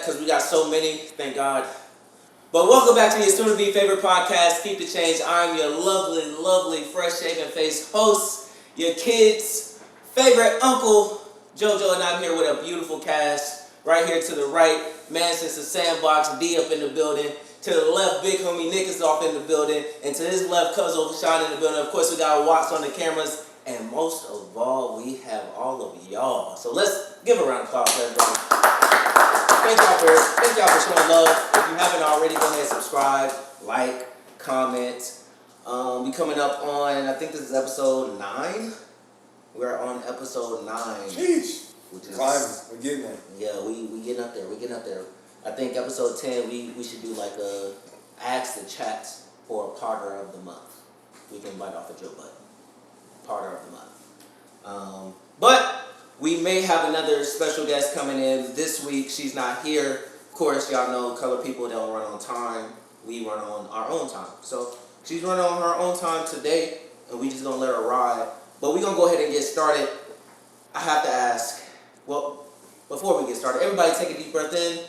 because we got so many. Thank God. But welcome back to your soon-to-be favorite podcast, Keep the Change. I'm your lovely, lovely, fresh-shaven-faced host, your kids' favorite uncle, JoJo, and I'm here with a beautiful cast. Right here to the right, man since the sandbox, D up in the building. To the left, big homie Nick is off in the building. And to his left, cousin Sean in the building. Of course, we got Watts on the cameras. And most of all, we have all of y'all. So let's give a round of applause for everybody. Thank y'all for showing love. If you haven't already, go ahead and subscribe, like, comment. We coming up on, I think this is episode 9. We're on episode 9. Sheesh. Which is climbing. We're getting there. Yeah, we getting up there. We getting up there. I think episode 10, we should do like a ask the chat for a partner of the month. We can bite off a Joe button. Partner of the month. But we may have another special guest coming in this week. She's not here. Of course, y'all know colored people don't run on time. We run on our own time. So she's running on her own time today, and we just gonna let her ride. But we gonna go ahead and get started. I have to ask. Well, before we get started, everybody take a deep breath in.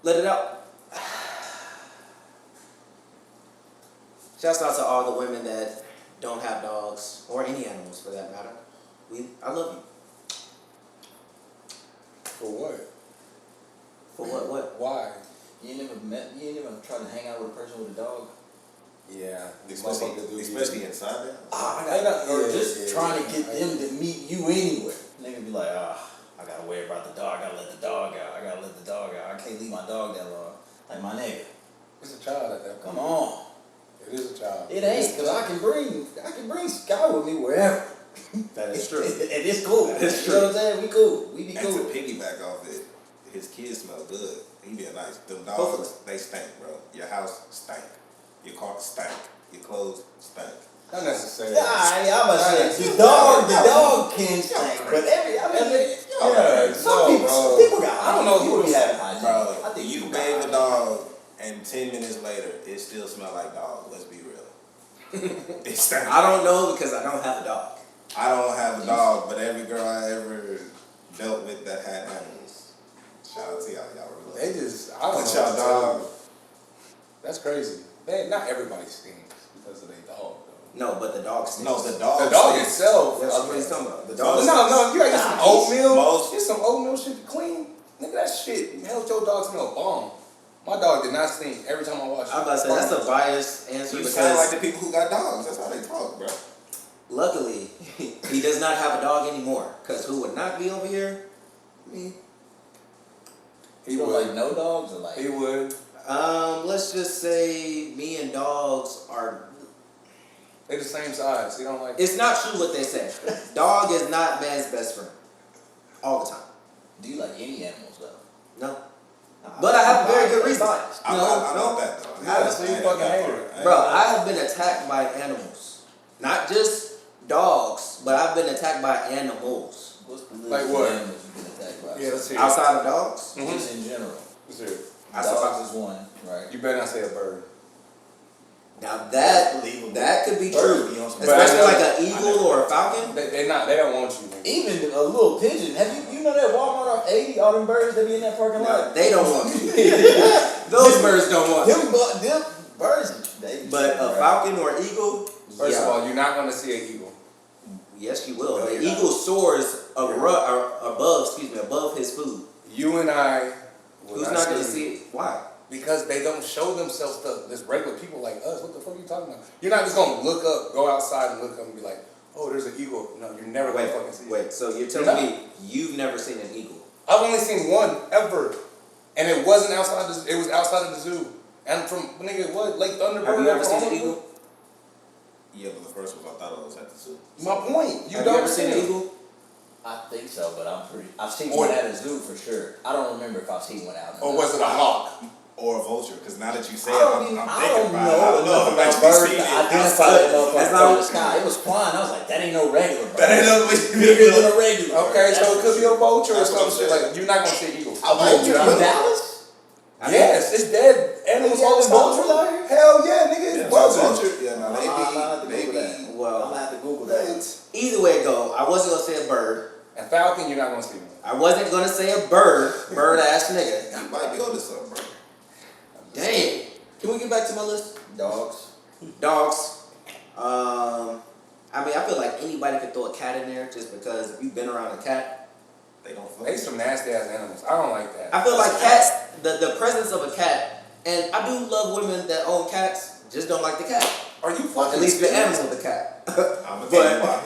Let it out. Shouts out to all the women that don't have dogs, or any animals for that matter. I love you. For what? For what? Why? You ain't never tried to hang out with a person with a dog? Yeah. Especially inside there. Trying to get them to meet you anywhere. Nigga be like, I gotta worry about the dog. I gotta let the dog out. I can't leave my dog that long. Like, my nigga. It's a child at that point. Come on. It is a child. It ain't, because I can bring Sky with me wherever. That is true. And it's cool. That is true. You know what I'm saying? We cool. We be And cool. to piggyback off it, his kids smell good. He be a nice. Them dogs, Hopefully. they stink, bro. Your house stank. Your car stank. Your clothes stank. Not necessarily. Yeah, I'm about to say, the dog can stink, but some people got, I don't know who be having hygiene. Bro, I think you people bathe got a dog, and 10 minutes later, it still smell like dog. Let's be real. It stank. I don't know because I don't have a dog. I don't have a dog, but every girl I ever dealt with that had animals. Shout out to y'all. Y'all really They just, I don't Put know. y'all dog. That's crazy. Not everybody stinks because of their dog, though. No, but the dog stinks. No, the dog. The dog itself. That's what he's talking about. The No, dog you gotta get some oatmeal. Most- Get some oatmeal shit to clean. Nigga, that shit helps your dog smell bomb. My dog did not stink every time I watched it. I'm about to say, that's a biased answer You because sound like the people who got dogs. That's how they talk, bro. luckily, he does not have a dog anymore. Because who would not be over here? Me. He You don't would. like no dogs or like? He would. Let's just say me and dogs are... They the same size. He don't like. It's not true what they say. Dog is not man's best friend. All the time. Do you like any animals though? No. But I have a very good reason. I'm not that though. Yeah, so you fucking hate it. Bro, I have been attacked by animals. Not just dogs, but I've been attacked by animals. What's the Like list what? of animals you been attacked by? Yeah, let's hear it. Outside of dogs? Just in general. Let's hear it. Dogs is one, right? You better not say a bird. Now that could be true. Birds be on some- Especially like an eagle or a falcon. They don't want you. Nigga. Even a little pigeon. Have you know that Walmart off 80, all them birds that be in that parking No, lot? they don't want you. Those birds don't want you. Them birds, they be But a right. falcon or eagle, First of all, you're not gonna see an eagle. yes you will. No, The you're not. eagle soars above his food. You and I. will Who's not going to see see it? Why? Because they don't show themselves to this regular people like us. What the fuck are you talking about? You're not just gonna look up, go outside and look up and be like, oh, there's an eagle. No, you're never gonna fucking see it. Wait, so you're telling me you've never seen an eagle? I've only seen one ever, and it wasn't outside. It was outside of the zoo. And from nigga, what Lake Thunderbird? Have you ever seen an Oklahoma? eagle? Yeah, but the first one I thought it was at the zoo. My point. Have you ever seen an eagle? I think so, but I've seen Or- one at a zoo for sure. I don't remember if I've seen one out. Or was it a hawk? Or a vulture, because now that you say I it, don't I'm know thinking about it. I don't know if I've about actually birds seen to it identify outside. that motherfucker That's from not- the sky. It was flying. I was like, that ain't no regular bird. That ain't no bigger than a regular. Okay, bird. so it could be a vulture or That's some what I'm shit. saying. Like you're not gonna see an eagle. A vulture in Dallas? Yes, it's dead. Animals all the vultures time. out here? Hell yeah, nigga, Yeah, it's vultures. vulture. Yeah, no, I'm gonna have to they Google be. that. Well, I'm gonna have to Google that. either way it go, I wasn't going to say a bird. And falcon, you're not gonna see one. I wasn't gonna say a bird ass nigga. You might be onto something, bro. Dang. Can we get back to my list? Dogs. Dogs. I mean, I feel like anybody could throw a cat in there just because if you've been around a cat. They don't fuck. They some nasty ass animals. I don't like that. I feel like cats, the presence of a cat, and I do love women that own cats, just don't like the cat. Are you fucking At least the serious? animal of the cat. I'm gonna tell you why.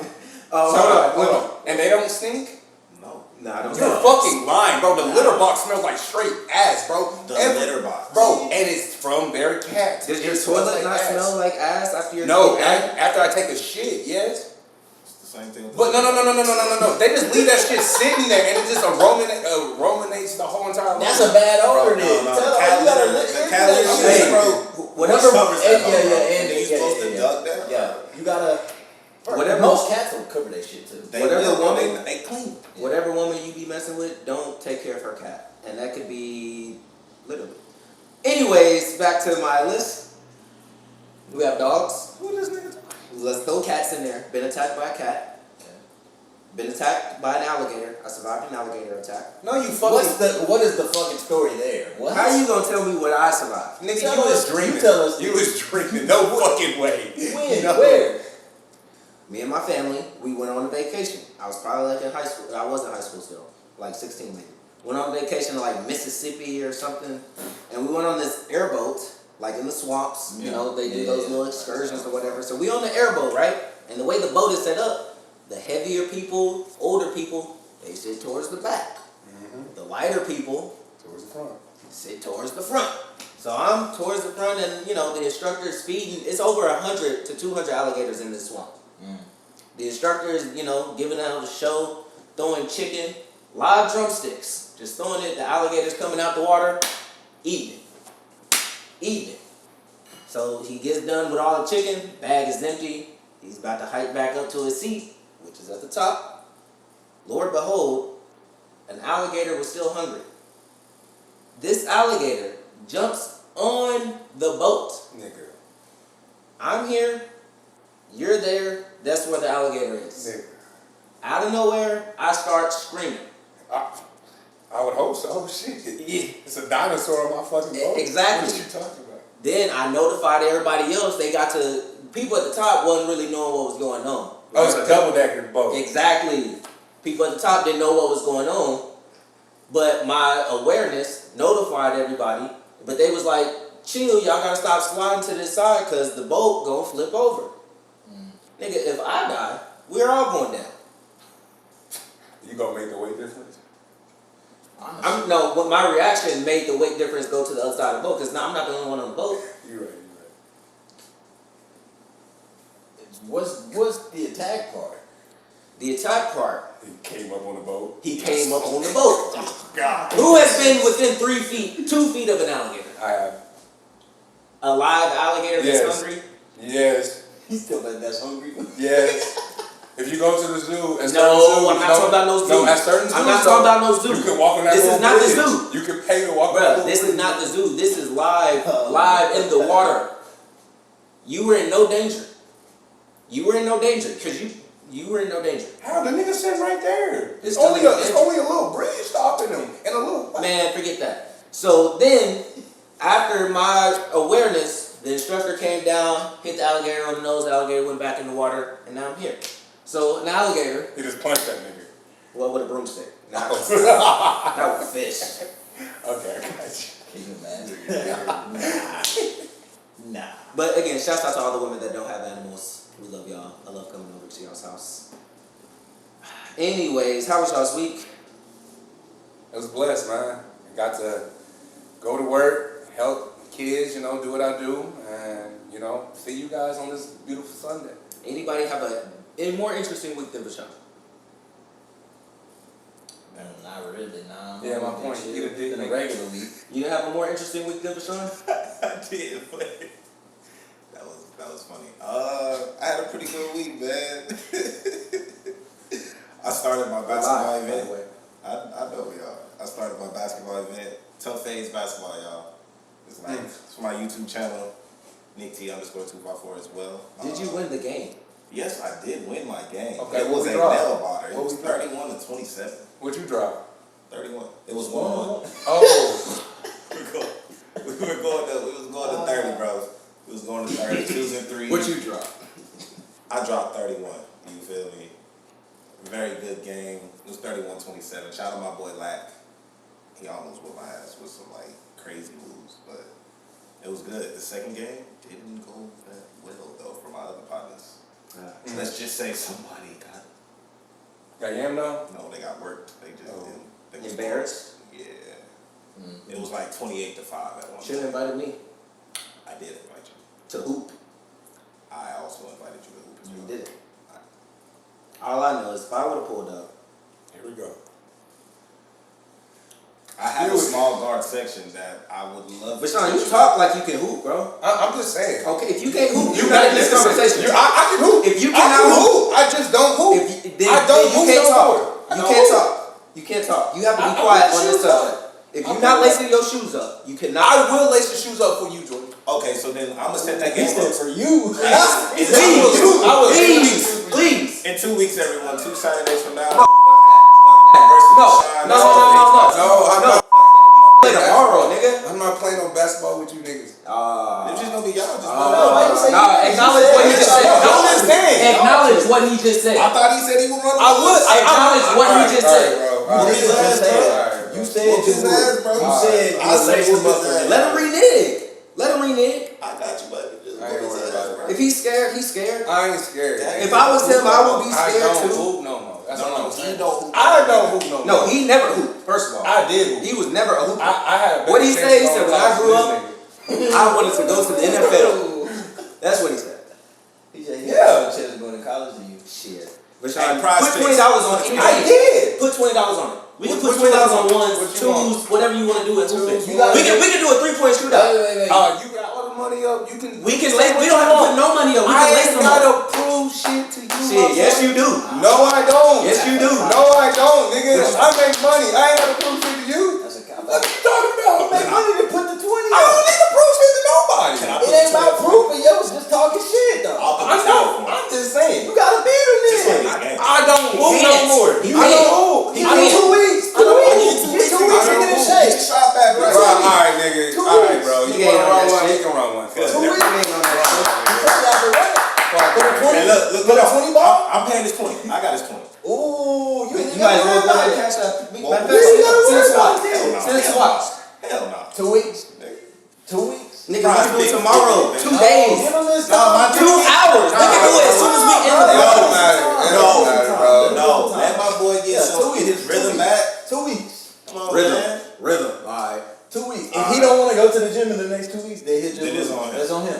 Hold on. And they don't stink? No. No, I don't You're know. fucking lying, bro. The litter box smells like straight ass, bro. The litter box. Bro, and it's from their cat. Does your It smells toilet like not ass. smell like ass after your No, shit? after I take a shit, yes. It's the same thing with But no. They just leave that shit sitting there and it just aromates the whole entire That's room. a bad odor No, then. no, Tell the her, cat you gotta litter- look the into cat that litter shit, shit, bro. Whatever. covers that, Yeah, bro. and Then you supposed to duck that? Yeah, you gotta. Whatever. Most cats will cover that shit too. They Whatever will, bro. woman- They clean. Whatever woman you be messing with, don't take care of her cat. And that could be literally. Anyways, back to my list. We have dogs. Who this nigga talking? Let's throw cats in there. Been attacked by a cat. Been attacked by an alligator. I survived an alligator attack. No, you fucking. What is the fucking story there? What? How you gonna tell me what I survived? Nigga, Tell you was us- dreaming. you tell us. You was dreaming. No fucking way. When? No. Where? Me and my family, we went on a vacation. I was probably like in high school. I was in high school still, like 16 maybe. Went on vacation to like Mississippi or something, and we went on this airboat, like in the swamps. You know, they do those little excursions or whatever. So we on the airboat, right? And the way the boat is set up, the heavier people, older people, they sit towards the back. The lighter people Towards the front. sit towards the front. So I'm towards the front, and you know the instructor is feeding. It's over 100 to 200 alligators in this swamp. The instructor is, you know, giving out a show, throwing chicken, live drumsticks, just throwing it. The alligators coming out the water, eating it. So he gets done with all the chicken. Bag is empty. He's about to hike back up to his seat, which is at the top. Lord behold, an alligator was still hungry. This alligator jumps on the boat. Nigga. I'm here, you're there, that's where the alligator is. Nigga. Out of nowhere, I start screaming. I would hope so. Oh shit. Yeah. It's a dinosaur on my fucking boat. Exactly. What you talking about? Then I notified everybody else. People at the top wasn't really knowing what was going on. Oh, it's a double decker boat. Exactly. People at the top didn't know what was going on. But my awareness notified everybody. But they was like, chill, y'all gotta stop sliding to this side because the boat gonna flip over. Nigga, if I die, we're all going down. You gonna make the weight difference? But my reaction made the weight difference go to the other side of the boat because now I'm not the only one on the boat. You right. What's the attack part? The attack part, He came up on the boat. he came up on the boat. God. Who has been within 3 feet, 2 feet of an alligator? I have. A live alligator that's Yes. hungry? Yes. He's still like that's hungry. Yes. If you go to the zoo, at certain No, zoos, I'm not talking about no zoo. No, at certain zoos, I'm not talking about no zoo. You can walk on that This little is not the bridge. zoo. You can pay to walk on that Bruh, little this is bridge. not the zoo. This is live in the water. You were in no danger. You were in no danger because you were in no danger. How? The nigga sitting right there. It's Still only in a, no it's danger. only a little bridge stopping him. And a little... Man, forget that. So then, after my awareness, the instructor came down, hit the alligator on the nose, the alligator went back in the water, and now I'm here. So an alligator, He just punched that nigga. well, with a broomstick, not Okay, with a fish. I got Can you imagine? Nah. But again, shouts out to all the women that don't have animals. We love y'all. I love coming over to y'all's house. Anyways, how was y'all's week? It was blessed, man. I got to go to work, help kids, you know, do what I do, and, you know, see you guys on this beautiful Sunday. Anybody have a more interesting week than Vashon? Not really, nah. Yeah, my point. Chill Get a dick, in a nigga. regular week. You didn't have a more interesting week than Vashon? I did, but that was funny. I had a pretty good week, man. I started my basketball event. I know y'all. I started my basketball event. Tough Phase Basketball, y'all. It's like it's for my YouTube channel, Nick T _254 as well. Did you win the game? Yes, I did win my game. Okay, It what was we a draw? nail biter. It What was we draw? 31-27. What you drop? 31. It was 1-1. Oh. We was going to 30, bro. We was going to 30, 2s and 3s. What you drop? I dropped 31. You feel me? Very good game. It was 31-27. Shout out my boy Lack. He almost whooped my ass with some like crazy moves, but it was good. The second game didn't go that well though for my other partners. Let's just say somebody Got yam though? no, they got worked. They just didn't. They was Embarrassed? Yeah. It was like 28-5 at one Should have point. invited me I did invite you. to hoop. I also invited you to hoop as You well. didn't. All I know is if I would have pulled up, Here we go. I have a small guard section that I would love. but Sean, you talk like you can hoop, bro. I'm just saying. Okay, if you can't hoop, You you're not gotta in this listen. conversation. I can hoop. If you I cannot can hoop, I just don't hoop. then I don't you hoop can't no talk. more. You can't talk. You can't talk. You have to be quiet on this subject. If you're not lacing your shoes up, you cannot. I will lace the shoes up for you, Jordan. Okay, so then I'm gonna set that He game said up. for you. Please. In 2 weeks, everyone. 2 Saturdays from now. No, No, I'm not. Play tomorrow, nigga. I'm not playing no basketball with you niggas. It's just gonna be y'all. Just Acknowledge what he just said. I'm just saying. Acknowledge what he just said. I thought he said he would run. I would. Acknowledge what he just said. You said Whoop his ass, bro. You said I said lace him whoop up his for ass. Let him renege. Let him renege. I got you, buddy. Just I ain't whoop his worried ass, about it, bro. If he's scared, he's scared. I ain't scared. If I was him, I would be I scared don't too. hoop no more. That's what I'm saying. He don't hoop. I don't hoop no more. No, he never hooped. First of all, I did hoop. he was never a hooper. I had a better What he chance say? He of said, going when I to grew this up, nigga. I wanted to go to the NFL. That's what he said. He said he had a chance of going to college to you. Shit. Hey, Rashawn, prize put picks. $20 on it. I did. Put $20 on it. We can What put $20 you on want? ones, What you want? twos, whatever you want to do in hooping. You gotta We can do a 3-point shootout. You got all the money up. You can. We can lace. We don't have to put no money up. We I can lace ain't them up. gotta prove shit to you. Shit, yes you do. No, I don't. Yes you do. No, I don't, nigga. I make money. I ain't gotta prove shit to you. That's a cop. What you talking about? Make money to put the 20 I don't need to prove shit to nobody. Can I It ain't about proving, yo. It's just talking shit, though. I'll put I the know. towel I'm just saying. You gotta beat him Just like then. this game. I don't hoop no can't. more. He I can't. don't hoop. He I need mean- 2 weeks. I need 2 weeks. 2 weeks to get in shape. Shot back, bro. Bro, alright, nigga. Two Alright, weeks. bro. He You ain't wanna on run that one? shit. You can run one. Good. 2 weeks. Ain't on that Put a 20. Hey, look, Put a 20 ball. I'm paying this 20. I got this 20. Ooh, you shit. ain't You might as well gotta go worry ahead and about cash out. Well, Matter of we ain't gotta fact, worry send about us it. watch. Send us a watch. Hell no. 2 weeks. Nigga. 2 weeks. Nigga, we can do it tomorrow. 2 Give days. him this No, my time. 2 hours. We can do it as soon as we end It the don't podcast. matter. It No. don't matter, bro. No, let my boy get Yeah, some 2 get weeks. his rhythm back. 2 weeks. Come on, Rhythm. man. Rhythm. Alright. 2 weeks. If he don't want to go to the gym in the next 2 weeks, then he'll just It is lose. on him. That's on him.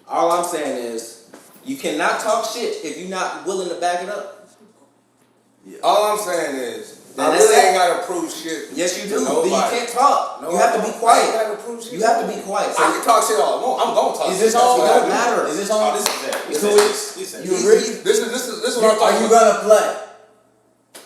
All I'm saying is, you cannot talk shit if you're not willing to back it up. All I'm saying is, Then I that's really it. ain't gotta prove shit. Yes, you to do. But you nobody. can't talk. No, You have to I be don't. I ain't quiet. gotta prove shit. You have to be quiet. So I can talk shit all I want. I'm gonna talk Is shit. this on? It That's what I don't do. matter. Is this Oh, on? this is it. We 2 said- weeks. we said- You agree? This is what I'm Are talking you about. gonna play?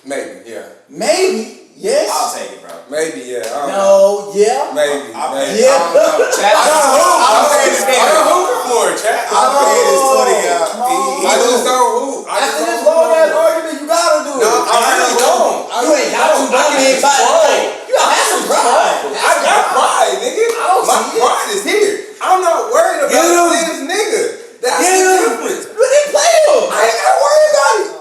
Maybe, yeah. Maybe. Yes. I'll take it, bro. Maybe, yeah. I don't know. No. Yeah. Maybe. I'll maybe. pay. I don't know. Chat. I'm hooping for it, chat. I'll pay this 20 out. No. I just don't hoop. I After just this don't long hoop. ass argument, you gotta do it. No, I really don't. You ain't got to, but I mean, you gotta have some pride. I got pride, nigga. I don't My see it. pride is here. I'm not worried about Get him. this nigga. That's Get the him. difference. But they play him. I ain't gotta worry about it.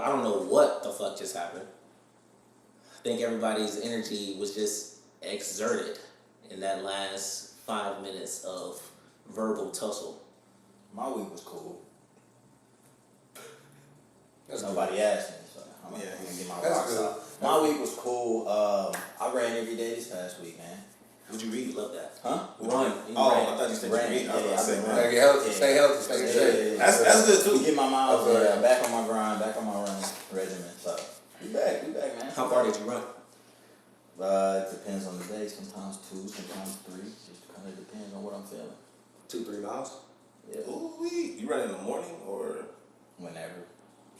I don't know what the fuck just happened. I think everybody's energy was just exerted in that last 5 minutes of verbal tussle. My week was cool. That's Nobody asked me, so I'm gonna get my That's rocks good. out. My week was cool. I ran every day this past week, man. Would you read? Love that. Huh? Run. You Oh, ran. I thought you said Ran. you read. I was Yeah, about to say, I've been man. running. Stay healthy, Yeah. stay healthy, stay safe. That's good too. Get my miles Okay. back on my grind, back on my running regimen. So we back, man. How far did you run? It depends on the day. Sometimes 2, sometimes 3. Just kind of depends on what I'm feeling. 2-3 miles. Yeah. Ooh-wee. You run in the morning or Whenever.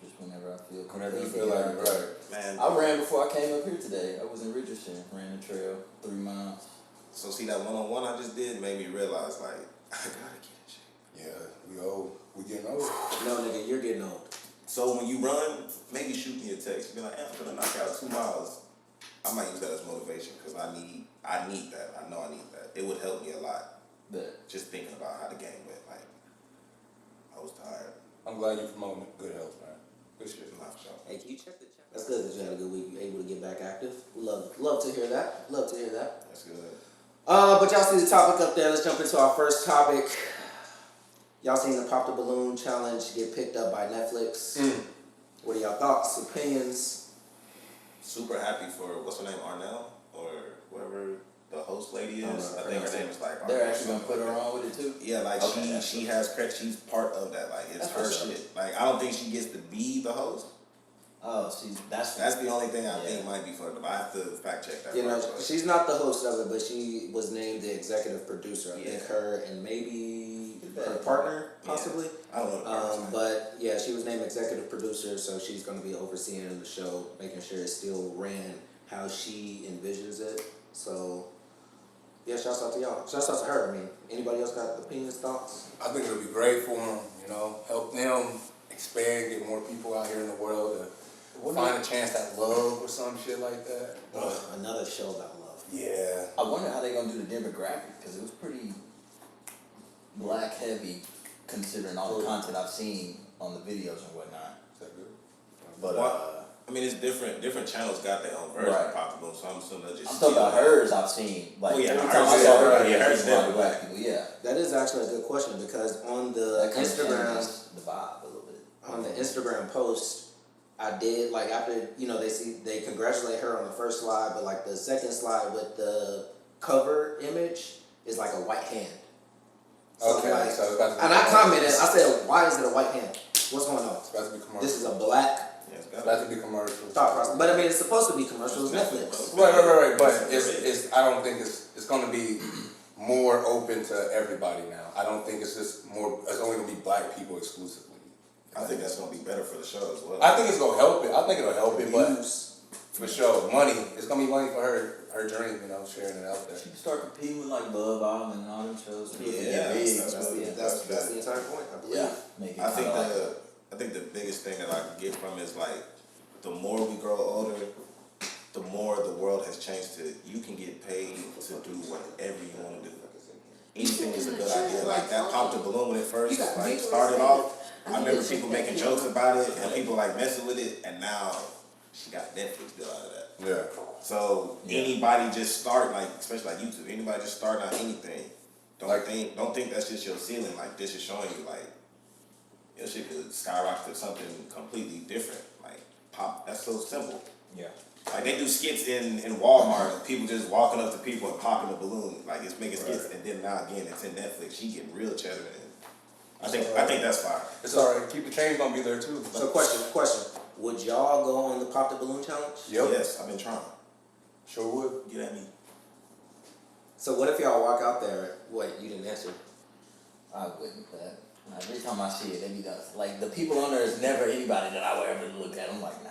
Just whenever I feel. Whenever you compelled feel to like get out it, there. right. man? I ran before I came up here today. I was in Richardson, ran the trail, 3 miles. So see that one-on-one I just did made me realize like I gotta get in shape. Yeah, we old. We getting old. No, nigga, you're getting old. So when you run, maybe shoot me a text. Be like, I'm gonna knock out 2 miles. I might use that as motivation because I need that. I know I need that. It would help me a lot. But Just thinking about how the game went. Like, I was tired. I'm glad you're promoting good health, man. Good shit. Not for sure. Hey, can you check the chat? That's good that you had a good week. You're able to get back active. Love to hear that. Love to hear that. That's good. But y'all see the topic up there. Let's jump into our first topic. Y'all seen the Pop the Balloon challenge get picked up by Netflix? What are y'all thoughts, opinions? Super happy for what's her name, Arnell or whoever the host lady is. I think her name is like. they're Arnell actually gonna put her something. on with it too. Yeah, like Okay, she has credit. She's part of that. Like it's That's her what's up. shit. Like I don't think she gets to be the host. Oh, see, that's That's the only thing I Yeah. think might be fucked up. I have to fact check that. You know, part, but- she's not the host of it, but she was named the executive producer. I Yeah. think her and maybe her partner, possibly. I don't know. The partner's name. But yeah, she was named executive producer, so she's going to be overseeing the show, making sure it still ran how she envisions it. So yeah, shouts out to y'all. Shouts out to her. I mean, anybody else got opinions, thoughts? I think it'll be great for them, help them expand, get more people out here in the world to find a chance at love or some shit like that. But, Another show about love. yeah. I wonder how they're gonna do the demographic because it was pretty black heavy considering all the content I've seen on the videos and whatnot. Is that good? But I mean, it's different channels got their own version Right. of Pop the Balloon, so I'm assuming they'll just. I'm talking about hers. I've seen like Oh, yeah, every hers, time I yeah, saw her, right, yeah, yeah, hers there's a lot of definitely. black people. Yeah, That is actually a good question because on the that kind of Instagram, changes the vibe a little bit. on the Instagram post, I did like after they congratulate her on the first slide, but like the second slide with the cover image is like a white hand. So Okay, like, so it's about to be and I commercial. commented, I said, "Why is it a white hand? What's going on? It's about to be commercial. This is a black Yeah, it's It's got about to be commercial. thought process." But I mean, it's supposed to be commercial. It's Netflix. Right. But it's. I don't think it's going to be more open to everybody now. I don't think it's just more. It's only going to be black people exclusively. I think that's gonna be better for the show as well. I think it's going to help it. I think it'll help it, but Views. for sure, money. It's going to be money for her dream. Sharing it out there. She can start competing with like Love Island and all them shows. Too, if it Yeah, get big, that's so, what- yeah. That's the entire point. I believe. Yeah, make it I think kinda like I think the biggest thing that I can get from is like the more we grow older, the more the world has changed to you can get paid to do whatever you want to do. Anything is a good idea. Like that Pop the Balloon when it first like started off. I remember people making jokes about it and people like messing with it, and now she got a Netflix deal out of that. Yeah. So anybody just start like, especially like YouTube, anybody just start on anything. Don't think that's just your ceiling. Like this is showing you like your shit could skyrocket to something completely different. Like pop, that's so simple. yeah. Like they do skits in Walmart of people just walking up to people and popping a balloon. Like it's making skits, and then now again it's in Netflix. She getting real cheddar in. I think that's fine. It's alright. Keep the change gonna be there too. So question. Would y'all go on the Pop the Balloon challenge? Yep. Yes, I've been trying. Sure would. Get at me. So what if y'all walk out there? Wait, you didn't answer. I wouldn't. But every time I see it, they be done. Like the people on there is never anybody that I would ever look at. I'm like, nah.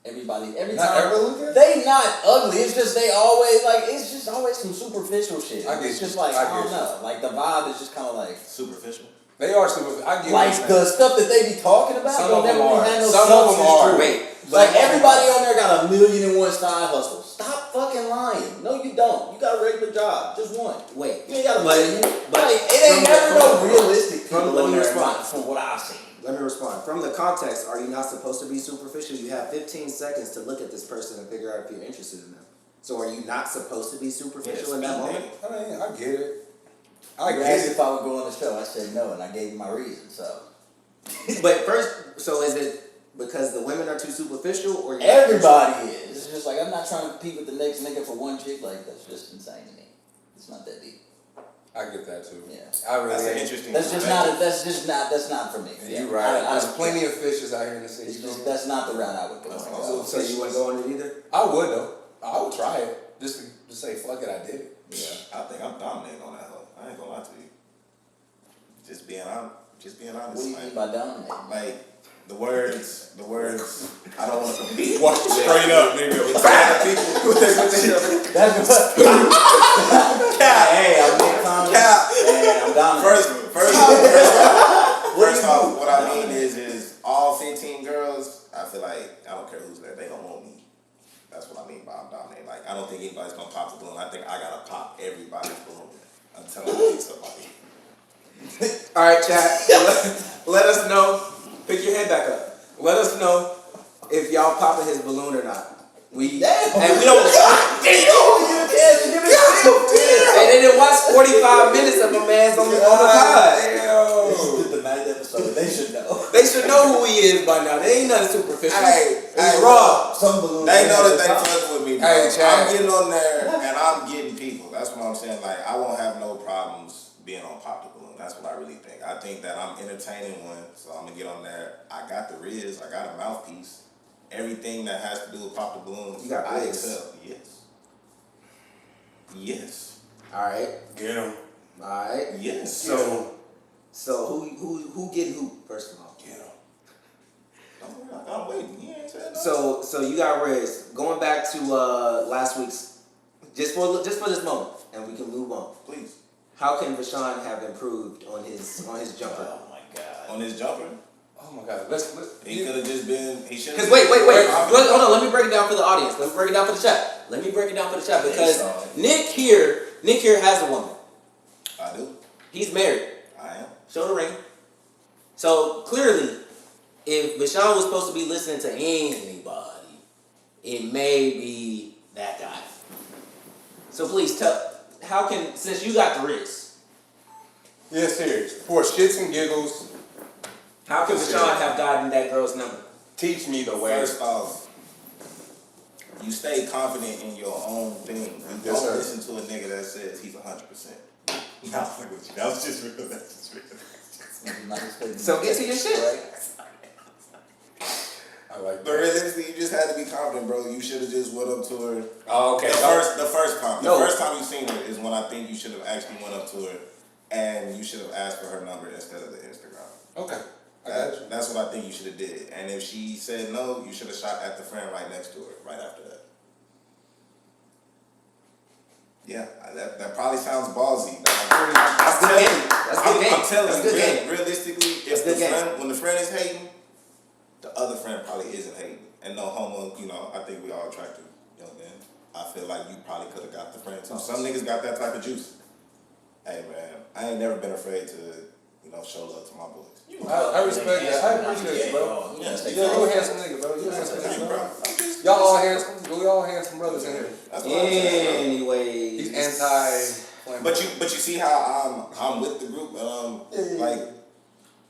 Everybody, every Not time. ever look at? They not ugly. It's just they always like. It's just always some superficial shit. I get It's just you. like I I get don't you. know. Like the vibe is just kind of like. Superficial. They are super. I get Like what the you're stuff that they be talking about, Some don't of them never are. really have no Some of them substance are. to it. Wait, Like everybody on there got a 1,000,001 side hustle. Stop fucking lying. No, you don't. You got a regular job, just one. Wait, You ain't got a but like, it ain't never no realistic from- people let on me there respond. from what I've seen. let me respond. From the context, are you not supposed to be superficial? You have 15 seconds to look at this person and figure out if you're interested in them. So are you not supposed to be superficial in that moment? I mean, I get it. I You get asked it. if I would go on the show. I said no, and I gave you my reason. So But first, so is it because the women are too superficial, or you're not everybody is. It's just like I'm not trying to compete with the next nigga for one chick. Like that's just insane to me. It's not that deep. I get that too. Yeah. I really. That's an ain't- interesting. That's just not. That's not for me. You're right. I There's don't- plenty of fishes out here in the city. It's just that's not the route I would go. That's on. awesome. So you wouldn't go on it either? I would though. I would try it just to say fuck it. I did it. Yeah, I think I'm dominating on that hoe. I ain't gonna lie to you. Just being honest. What do you like- mean by dominating? Like the words. I don't want to compete. Walk straight up, nigga. With people. That's what. Hey, I'm Nick Thomas. Cap. And I'm dominating. First who's there. They don't want me. That's what I mean by I'm dominating. Like, I don't think anybody's gonna pop the balloon. I think I gotta pop everybody's balloon until I pick somebody. All right, chat. Let us know. Pick your head back up. Let us know if y'all popping his balloon or not. And we don't. And then it watch 45 minutes of a man's on the pod. This is the night episode. They should know. They should know who he is by now. They ain't nothing superficial. Hey, It's raw. Some balloons. They know that they fuck with me, bro. Hey, Chad. I'm getting on there and I'm getting people. That's what I'm saying. Like, I won't have no problems being on Pop the Balloon. That's what I really think. I think that I'm entertaining one, so I'm gonna get on there. I got the Riz, I got a mouthpiece. Everything that has to do with Pop the Balloon, You got I Riz. excel. Yes. Yes. Alright. Get him. Alright. Yes. So who getting who, first of all? Get him. I'm waiting. He ain't said nothing. So you got Riz. Going back to last week's, just for this moment, and we can move on. Please. How can Rashawn have improved on his jumper? Oh my god. On his jumper, Oh my God. Let's he could have just been. He should. Because wait. Hold on. Let me break it down for the audience. Let me break it down for the chat. Because Nick here has a woman. I do. He's married. I am. Show the ring. So clearly, if Rashawn was supposed to be listening to anybody, it may be that guy. So please tell. How can, since you got the Riz, Yeah, serious. For shits and giggles, how can Rashawn have gotten that girl's number? teach me the way. First off, you stay confident in your own thing. You Yes, don't sir. listen to a nigga that says he's 100%. Nah, fuck with you. That was just real. That's just real. So get to your shit. I like But realistically, you just had to be confident, bro. You should have just went up to her. Oh, okay. The first time. No. The first time you seen her is when I think you should have actually went up to her and you should have asked for her number instead of the Instagram. Okay. I got you. That's what I think you should have did. And if she said no, you should have shot at the friend right next to her, right after that. Yeah, that probably sounds ballsy. That's good game. That's good game. I'm telling That's you, good game. realistically, That's if good the game. friend, when the friend is hating, the other friend probably isn't hating. And no homo, I think we all attractive young men. I feel like you probably could have got the friend too. Some niggas got that type of juice. Hey man, I ain't never been afraid to, show love to my boys. I respect that. I appreciate you, bro. Yeah, You're a handsome nigga, bro. You're a handsome nigga, bro. Y'all all handsome. We all handsome brothers in here. That's what I'm saying. Anyway. He's anti. But you see how I'm with the group. Like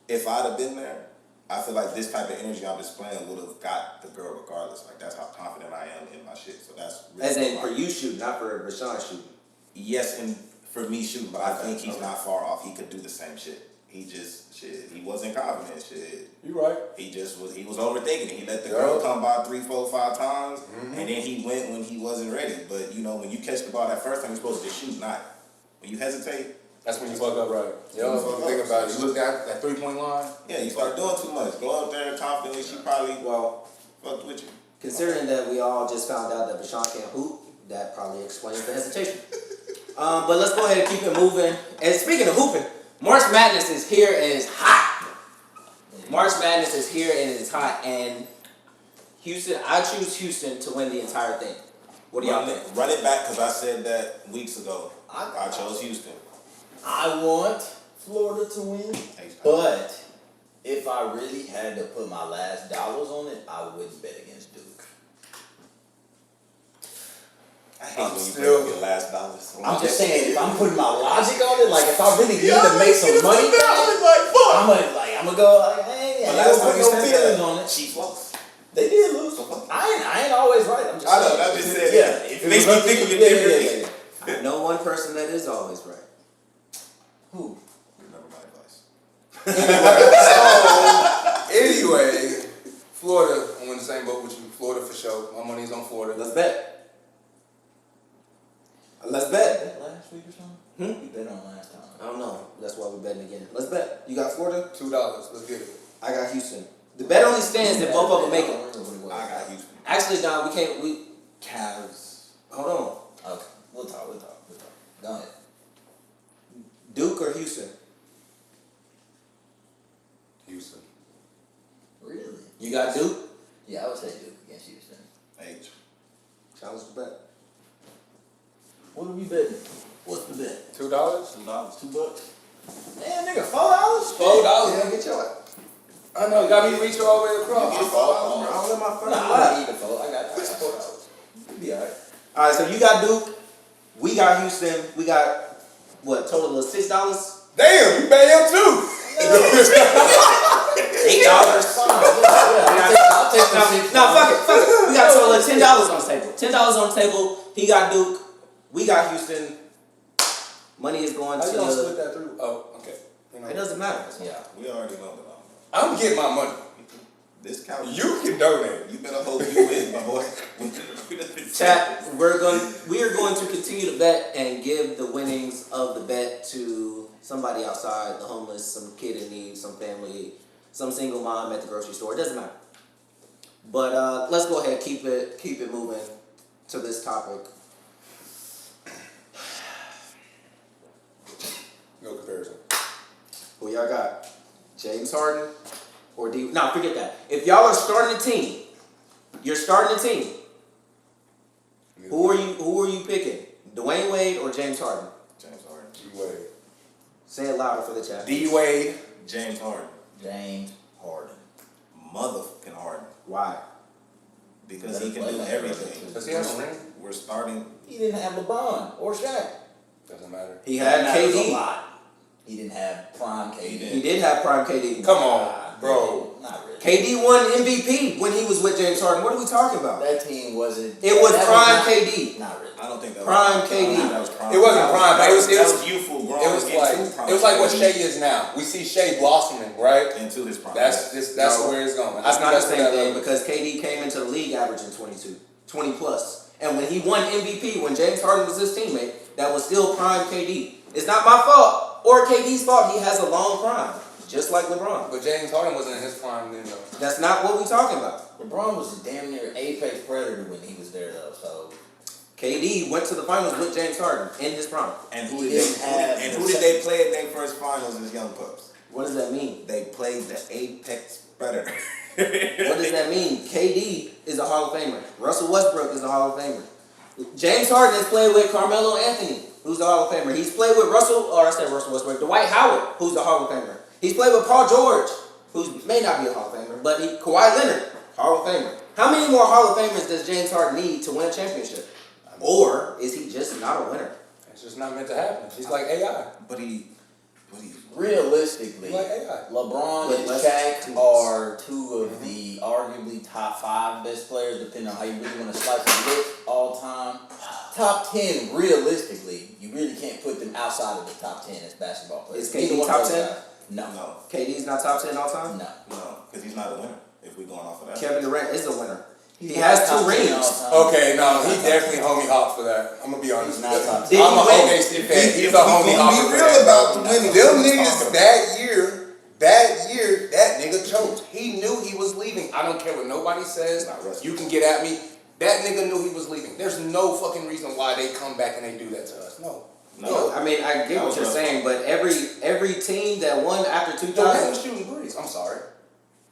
if I'd have been there, I feel like this type of energy I'm displaying would have got the girl regardless. Like that's how confident I am in my shit. So that's really As in for you shooting, not for Rashawn shooting. yes, and for me shooting, but I think he's not far off. He could do the same shit. He just he wasn't confident. You right. He was overthinking it. He let the girl come by 3, 4, 5 times, and then he went when he wasn't ready. But when you catch the ball that first time, you're supposed to just shoot, not when you hesitate. That's when you fuck up, right? Yeah, think about it. You look at that 3-point line. Yeah, you start doing too much. Go up there confidently. She probably fucked with you. Considering that we all just found out that Rashawn can't hoop, that probably explains the hesitation. But let's go ahead and keep it moving. And speaking of hooping, March Madness is here and it's hot. March Madness is here and it's hot. And Houston, I choose Houston to win the entire thing. What do y'all think? Run it back because I said that weeks ago. I chose Houston. I want Florida to win, but if I really had to put my last dollars on it, I wouldn't bet against Duke. I hate when you bring up your last dollars. I'm just saying, if I'm putting my logic on it, like if I really need to make some money, I'm gonna go. Hey, I ain't gonna put no feelings on it. Chiefs lost. They did lose. I ain't always right. I'm just I know. saying. I just said. Yeah, It makes me think of it differently. I know one person that is always right. Who? Remember my advice. Anyway, Florida, I'm in the same boat with you. Florida for sure. My money's on Florida. Let's bet. Let's bet. Last week or something? Hmm? You bet on last time. I don't know. That's why we're betting again. Let's bet. You got Florida? $2. Let's get it. I got Houston. The bet only stands if both of them make it. I got Houston. Actually, Don, we can't. Cavs. Hold on. Okay, we'll talk. Go ahead. Duke or Houston? Houston. Really? You got Duke? Yeah, I would say Duke against you. What are we betting? What's the bet? $2? $2. $2. Damn, nigga, $4? $4. Yeah, get your. I know, you got me reach all the way across. You get $4, bro. I don't let my friends Nah, laugh. I need the $4. I got $4. You be alright. Alright, so you got Duke, we got Houston, we got what, total of $6? Damn, you pay him too. $8? I'll take the 6. No, fuck it. We got a total of $10 on the table. $10 on the table. He got Duke. We got Houston. Money is going How you gonna to. split that through? Oh, okay. It doesn't matter. Yeah. We already know that. I'm getting my money. This couch. You can donate. You better hope you win, my boy. Chat. We are going to continue to bet and give the winnings of the bet to somebody outside, the homeless, some kid in need, some family, some single mom at the grocery store. It doesn't matter. But let's go ahead, keep it moving to this topic. No comparison. Who y'all got? James Harden or D? No, forget that. If y'all are starting a team, you're starting a team. Who are you picking? Dwayne Wade or James Harden? James Harden. D-Wade. Say it louder for the chat. D-Wade. James Harden. James Harden. Motherfucking Harden. Why? Because he can do everything. Does he have a ring? We're starting. He didn't have LeBron or Shaq. Doesn't matter. He had That matters a KD. lot. He didn't have prime KD. He did have prime KD. Come on, bro. Not really. KD won MVP when he was with James Harden. What are we talking about? That team wasn't. It was that prime not, KD. Not really. I don't think that Prime was KD. That was prime. It wasn't prime, but it was youthful. Growing it was like what Shea is now. We see Shea blossoming, right? into his prime. That's where it's going. That's not the same where that thing level. because KD came into the league averaging 20 plus. And when he won MVP, when James Harden was his teammate, that was still prime KD. It's not my fault or KD's fault. He has a long prime, just like LeBron. But James Harden wasn't in his prime then, though. That's not what we're talking about. LeBron was a damn near apex predator when he was there, though. So KD went to the finals with James Harden in his prime. And He who did didn't have they? And the who did they play in their first finals as young pups? What does that mean? They played the apex predator. What does that mean? KD is a Hall of Famer. Russell Westbrook is a Hall of Famer. James Harden has played with Carmelo Anthony, who's the Hall of Famer. He's played with Russell Westbrook, Dwight Howard, who's the Hall of Famer. He's played with Paul George, who may not be a Hall of Famer, but Kawhi Leonard, Hall of Famer. How many more Hall of Famers does James Harden need to win a championship? Or is he just not a winner? It's just not meant to happen. He's like AI. But he realistically, He's like AI. LeBron With and less Shaq teams. are two of the arguably top 5 best players, depending on how you really want to slice and dice all time. Top 10, realistically, you really can't put them outside of the top 10 as basketball players. Is KD Either one of top those 10? guys. No. no, KD's not top 10 all time? No. because he's not a winner. If we're going off of that. Kevin Durant is a winner. He He's has not 2 top 10 rings. all time. Okay, no, he He's not definitely homie hop for that. I'm gonna be honest. He's not top 10. Did I'm he a win? OKC fan. He's If a we homie gonna hop be for real that. about bro. the winning, Them what we niggas talking that year, that nigga choked. He knew he was leaving. I don't care what nobody says. Not Russ. You can get at me. That nigga knew he was leaving. There's no fucking reason why they come back and they do that to us. No. No, I mean, I get That what was you're rough. saying, but every team that won after Durant 2000, was shooting breeze. I'm sorry.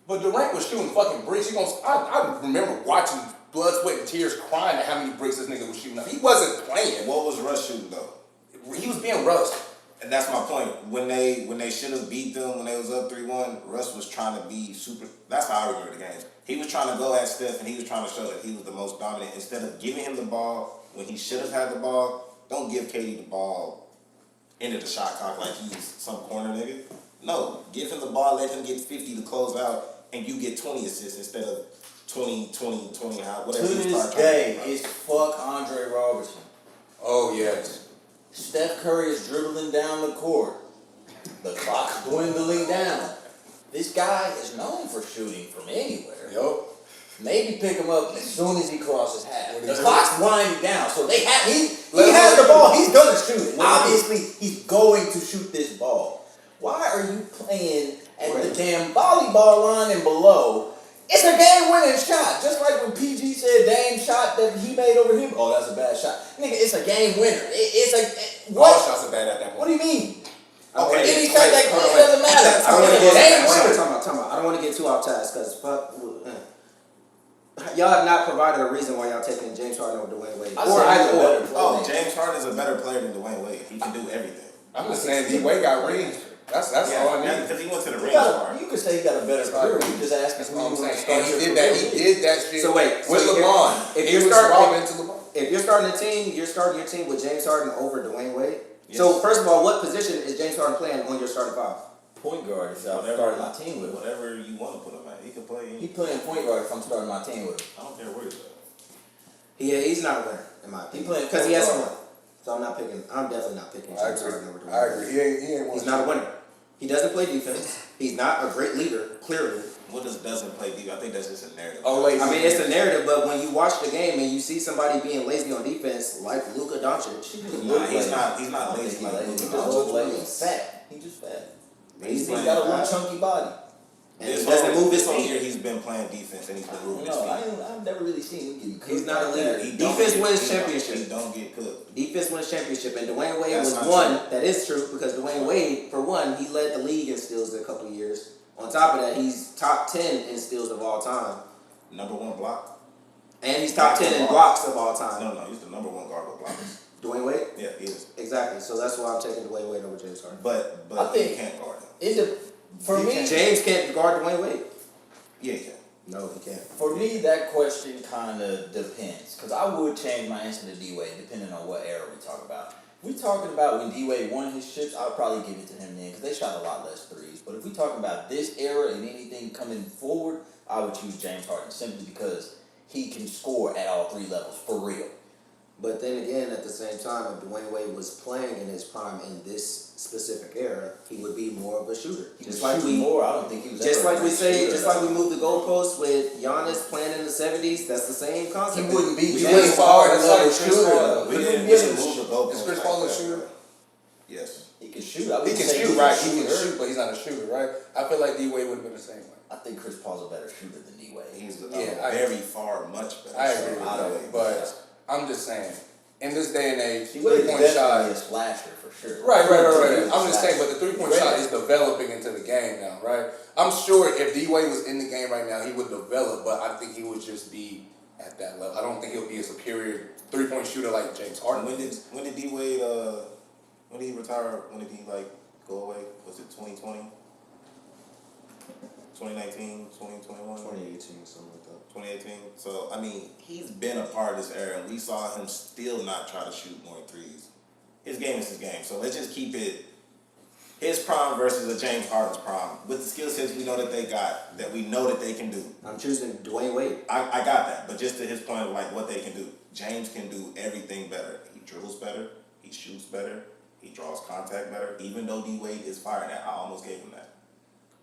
But Durant was shooting fucking bricks. I remember watching blood, sweat, and tears crying at how many bricks this nigga was shooting up. He wasn't playing. What was Russ shooting though? He was being rushed. And that's my point. When they should have beat them when they was up 3-1, Russ was trying to be super. That's how I remember the games. He was trying to go at Steph and he was trying to show that he was the most dominant. Instead of giving him the ball when he should have had the ball, don't give KD the ball into the shot clock like he's some corner nigga. No, give him the ball, let him get 50 to close out, and you get 20 assists instead of 20, whatever. To you this start day, talking it's fuck Andre Robertson. Oh, yes. Steph Curry is dribbling down the court. The clock's dwindling down. This guy is known for shooting from anywhere. Yup. Maybe pick him up as soon as he crosses half. What The is it? clock's winding down, so he Let him has shoot. the ball. He's gonna shoot it. What Obviously, he's going to shoot this ball. Why are you playing at the damn volleyball line and below? It's a game-winning shot. Just like when PG said Dame shot that he made over him. Oh, that's a bad shot. Nigga, it's a game winner. All What? shots are bad at that point. What do you mean? Okay, Any shot that hold on, it doesn't matter. I don't want to It's a game get winner. time out. I don't want to get too off task because fuck. Y'all have not provided a reason why y'all taking James Harden over Dwayne Wade. I said he's a better player. Oh, James Harden is a better player than Dwayne Wade. He can do everything. I'm just saying D-Wade got rings. That's all I need. Because he went to the rings part. You could say he got a better career. You just asking That's who what I'm you want to saying. start And your career he with. did that shit So wait, with so LeBron. if He you're was starting- Robin to LeBron. If you're starting a team, you're starting your team with James Harden over Dwayne Wade. Yes. So first of all, what position is James Harden playing on your starting five? Point guard if I'm Whatever, starting my team with him. whatever you want to put him at. He can play. He playing point guard if I'm starting my team with him. I don't care where he's at. He's not a winner in my opinion. He playing Because he has point won. guard. So I'm definitely not picking I James Harden over agree. Dwayne I Wade. agree. He ain't He's not a winner. He doesn't play defense. He's not a great leader, clearly. What doesn't play deep? I think that's just a narrative. Oh, wait. I mean, it's a narrative, but when you watch the game and you see somebody being lazy on defense, like Luka Doncic, Nah, he's not lazy like He Luka just Doncic. looks like he's fat. He just fat. He's playing got a little fast. chunky body. and he doesn't move his This whole feet. year he's been playing defense and he's been moving his No, feet. I've never really seen him getting cooked. He's not a like leader. that. He don't Defense get- wins he don't- championship. He don't get cooked. Defense wins championship, and Dwayne Wade That's was not one. true. That is true because Dwayne Wade, for one, he led the league in steals a couple of years. On top of that, he's top 10 in steals of all time, Number one block. and he's top 10 in blocks of all time. No, he's the number one guard with blockers. Dwayne Wade, Yeah, he is. exactly. So that's why I'm taking Dwayne Wade over James Harden. But I think- he can't guard him. For me, James can't guard Dwayne Wade. Yeah, he can. No, he can't. For me, that question kind of depends, because I would change my answer to D-Wade depending on what era we talk about. If we talking about when D-Wade won his chips, I'll probably give it to him then, because they shot a lot less threes. But if we talking about this era and anything coming forward, I would choose James Harden simply because he can score at all three levels, for real. But then again, at the same time, if Dwayne Wade was playing in his prime in this specific era, he would be more of a shooter. He Just was like shooting we, more. I don't think he was just ever a like we great say, shooter, just like we though. moved the goalposts with Giannis playing in the '70s. That's the same He concept. wouldn't be We James wouldn't Harden fall level like Chris shooter. Paul. though. We He didn't wouldn't be able to move shoot. the goalposts Is Chris like Paul a that, shooter? bro. Yes. He can shoot. I He would can say shoot, he's right? a He can shooter. shoot, but he's not a shooter, right? I feel like D-Wade would have been the same way. I think Chris Paul's a better shooter than D-Wade. He's Yeah, very far, much better. I agree with I don't- that, but I'm just saying, in this day and age, He was three-point definitely shot. a slasher for sure. Right. He was I'm a just saying, slasher. but the three-point Right. shot is developing into the game now, right? I'm sure if D-Wade was in the game right now, he would develop, but I think he would just be at that level. I don't think he'll be a superior three-point shooter like James Harden. When did D Wade when did he retire? When did he go away? Was it 2020? 2019, 2021? 2018, something like that. 2018. So I mean, he's been a part of this era, and we saw him still not try to shoot more threes. His game is his game. So let's just keep it his prime versus a James Harden's prime with the skill sets we know that they got, that we know that they can do. I'm choosing Dwayne Wade. I got that, but just to his point of what they can do. James can do everything better. He dribbles better. He shoots better. He draws contact better. Even though D Wade is fired, I almost gave him that.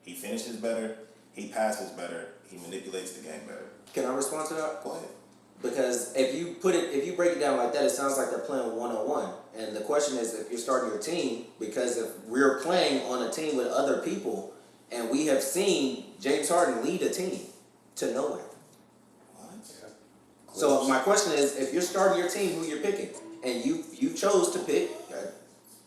He finishes better. He passes better. He manipulates the game better. Can I respond to that? Go ahead. Because if you break it down like that, it sounds like they're playing one-on-one. And the question is, if you're starting your team, because if we're playing on a team with other people, and we have seen James Harden lead a team to nowhere. What? So my question is, if you're starting your team, who you're picking, and you chose to pick,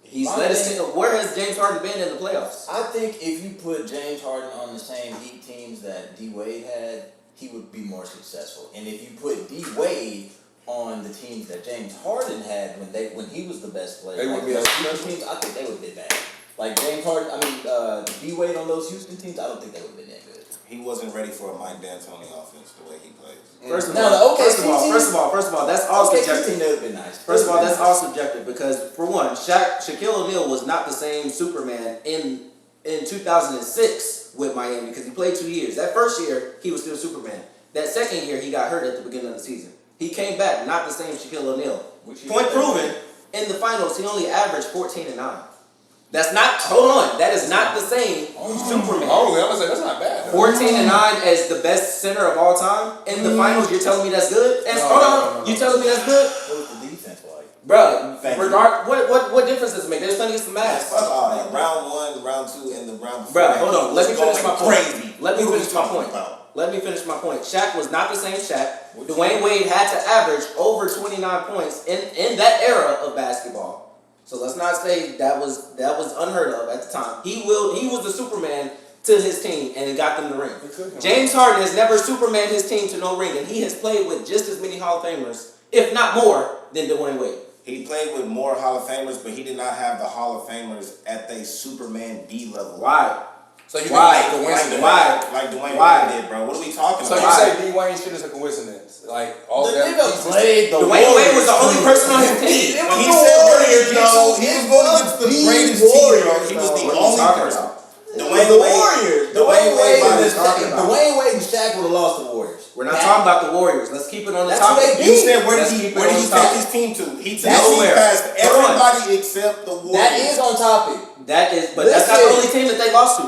he's My led us thing- to. Where has James Harden been in the playoffs? I think if you put James Harden on the same Heat teams that D-Wade had, he would be more successful. And if you put D-Wade on the teams that James Harden had when he was the best player, They like would be those as Houston successful? teams, I think they would have been bad. Like James Harden, D-Wade on those Houston teams, I don't think they would have been that good. He wasn't ready for a Mike D'Antoni offense the way he plays. First of Now, all, the OKC team- first of all, that's all Okay, subjective. team that would have been nice. First of all, that's all subjective because, for one, Shaquille O'Neal was not the same Superman in 2006 with Miami because he played 2 years. That first year, he was still Superman. That second year, he got hurt at the beginning of the season. He came back, not the same Shaquille O'Neal. Point proven, in the finals, he only averaged 14 and 9. That's not, hold on, that is not the same Superman. Oh, I'm gonna say that's not bad. 14 and 9 as the best center of all time in the finals. You're telling me that's good? And No, hold no, on, no, no. you telling me that's good, What was the defense like? bro? Thank you. What difference does it make? They're playing against the Mavs. Fuck all that. Round 1, round 2, and the round before. Bro, that, hold on. he Let me was finish my going point. crazy. Let me What are we finish my talking point. about? Let me finish my point. Shaq was not the same Shaq. Dwayne Wade had to average over 29 points in that era of basketball. So let's not say that was unheard of at the time. He was the Superman to his team and got them the ring. James Harden has never Superman his team to no ring, and he has played with just as many Hall of Famers, if not more, than Dwayne Wade. He played with more Hall of Famers, but he did not have the Hall of Famers at the Superman B level. Why? So you Why? think like coincidence? Like Dwayne Wade did, bro. What are we talking So about? you say D Wayne shit is a coincidence? Like all The them nigga pieces- played the Dwayne Wade was the only person on his team. It When was he the said Warriors, Warriors, though. he It was going was against the the greatest team, bro. Warriors, He was the What are we only talking person. about? Dwayne the Wade. Warriors. Dwayne Wade. and was talking about. Dwayne Wade and Shaq would have lost the Warriors. We're not talking about the Warriors. Let's keep it on the That's what topic. they You said where Let's did he keep it on take topic. his team to? He took That's his team nowhere. past Hold on. everybody except the Warriors. That is on topic. That is, but that's not the only team that they lost to.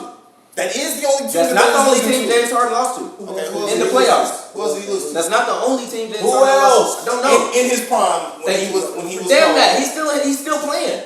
That is the only team. That's that not they the only losing team to. James Harden lost to. Okay, who else In did the he lose to? playoffs. Who else did he lose to? That's not the only team James Who Harden else? lost to. I don't know. In his prime when he was Damn called- that. He's still playing.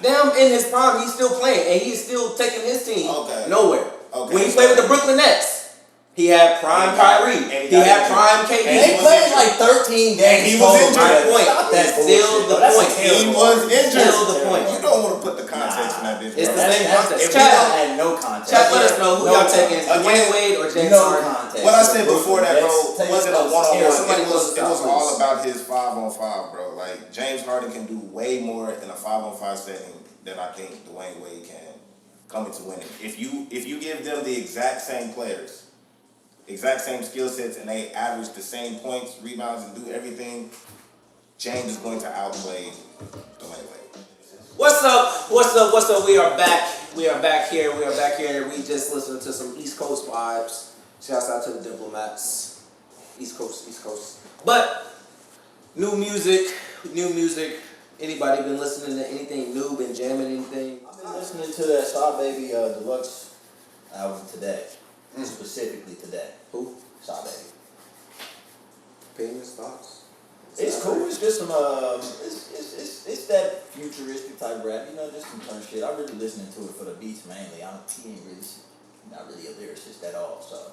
Damn, in his prime, he's still playing, and he's still taking his team nowhere. Okay, When he so- played with the Brooklyn Nets, he had prime And he got- Kyrie. and he He got had injured. prime And KD. They was played injured. like 13 games. he was total. injured. My point. Stop that That's still bullshit. the That's point. a He terrible- was injured. Still the point. You don't want to put the context in that bitch. It's bro. the same That's- context. if we Chat, That had no context. chat, let us know who No y'all taking. context. Dwayne Wade or James No Harden? context. What I said before that, bro, Let's wasn't a take one-on-one. Somebody It close was this out, all please. about his 5-on-5, bro. Like James Harden can do way more in a 5-on-5 setting than I think Dwayne Wade can coming to winning. If you give them the exact same players, exact same skill sets, and they average the same points, rebounds, and do everything, James is going to outplay Dwayne Wade. What's up? What's up? What's up? We are back. We are back here. We are back here. We just listened to some East Coast vibes. Shouts out to the Diplomats. East Coast, East Coast. But new music. Anybody been listening to anything new? Been jamming anything? I've been listening to that Star Baby Deluxe album today. Specifically today. Who? Star Baby. Opinions, thoughts? It's cool. It's just some it's that futuristic type rap. You know, just some turn shit. I'm really listening to it for the beats mainly. He ain't really not really a lyricist at all. So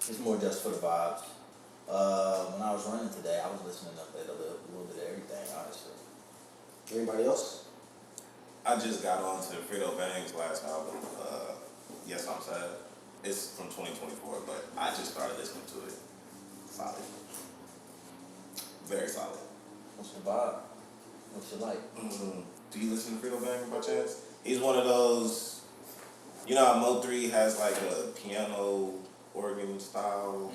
it's more just for the vibes. When I was running today, I was listening up at a little bit of everything, honestly. Anybody else? I just got on to Fredo Bang's last album, Yes I'm Sad. It's from 2024, but I just started listening to it. Solid. Very solid. What's the vibe? What's it like? Do you listen to Fredo Bang by chance? He's one of those, you know how Mo3 has like a piano organ style?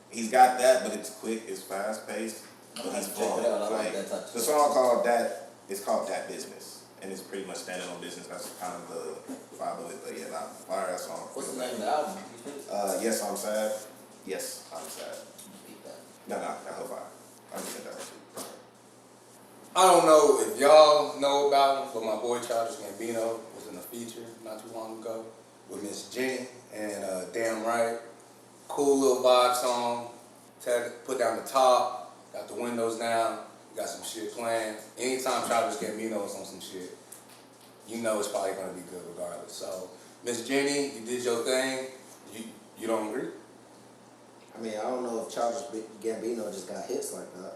He's got that, but it's quick, it's fast paced. But I'll have he's to check it out. I like like, that type of the stuff. song called That, it's called That Business. And it's pretty much standing on business. That's kind of the vibe of it. But yeah, nah, fire that song. What's the Fredo name of Bang. the album? You said? Yes, I'm sad. Yes, I'm sad. Repeat that. No, that whole fire. I just said that too. I don't know if y'all know about him, but my boy Childish Gambino was in a feature not too long ago with Miss Jenny and Damn Right. Cool little vibe song. Put down the top, got the windows down, got some shit playing. Anytime Childish Gambino is on some shit, you know it's probably gonna be good regardless. So Miss Jenny, you did your thing. You don't agree? I mean, I don't know if Childish Gambino just got hits like that.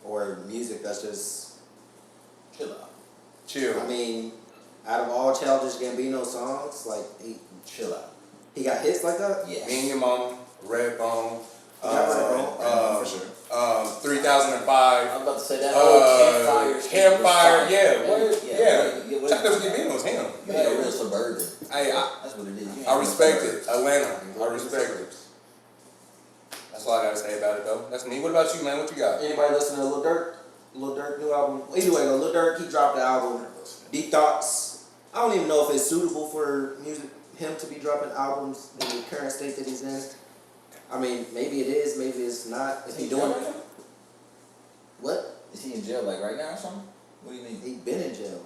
Or music that's just... Chill out. Chill. I mean, out of all Childish Gambino songs, like, Chill out. he got hits like that? Yes. Me and Your Mama, Redbone, For sure. 3005. I was about to say that whole Campfire, yeah. What? Childish Gambino was him. You ain't a real suburban. Hey, That's what it is. You ain't I no respect suburban. it. Atlanta. I respect it. That's all I gotta say about it though. That's me. What about you, man? What you got? Anybody listen to Lil Durk? Lil Durk new album? Anyway, though, Lil Durk, he dropped the album Deep Thoughts. I don't even know if it's suitable for him to be dropping albums in the current state that he's in. I mean, maybe it is, maybe it's not. If he doing right now? what? Is he in jail like right now or something? What do you mean? He been in jail.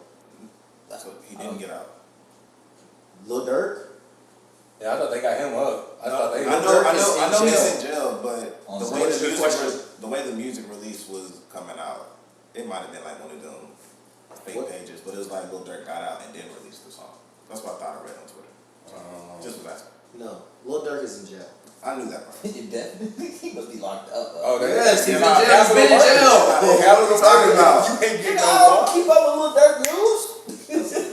That's what he didn't get out. Lil Durk? Yeah, I thought they got him up. I I Durk know is in he's in jail, but On the some- way What is your question? the way the music release was coming out, it might have been like one of them fake What? pages, but it was like Lil Durk got out and then released the song. That's what I thought I read on Twitter. Just was asking. No. Lil Durk is in jail. I knew that, bro. You definitely. He must be locked up. Oh, they Yes, he's in nah, jail. He's capital been in murder. jail. Capital Talking murder. about. You can't get I no don't bar. keep up with Lil Durk news.